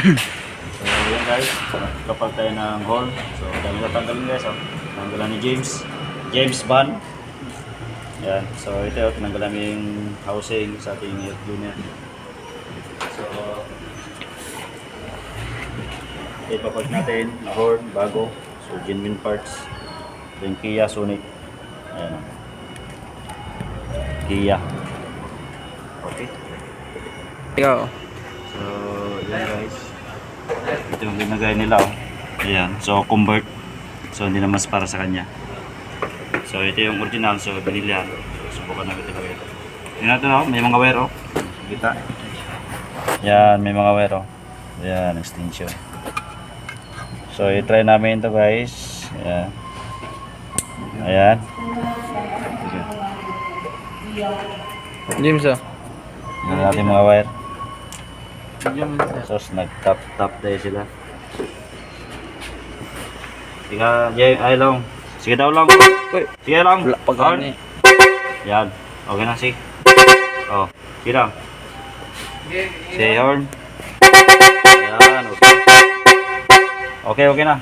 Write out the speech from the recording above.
So yun guys, kapag tayo ng horn. So dami na tanggalin guys. Oh. Tanggalan ni James Bond. Yan. So ito yung tinanggal namin yung housing sa ating unit. So ipapag natin na horn bago. So genuine parts. Then Kia Sonic. Ayan. Kia. Okay. Ikaw. So yan guys. Ito yung ginagay nila. Oh. Ayan. So convert. So hindi na mas para sa kanya. So ito yung original. So binili yan. So subukan natin talaga ito. Tingnan natin oh. May mga wire oh. Kita. Yan. May mga wire oh. Ayan. Extension. So i-try namin ito guys. Ayan. Ayan. James, oh. Tingnan natin mga wire. James. So nag-tap tayo sila. Tika, Jay, ay long. Sige daw long. Uy, Sige lang. wala pag Horn. ano eh. Yan. Okay na, sige. Oh, sige lang. Sige, horn. Yan, okay. Okay na.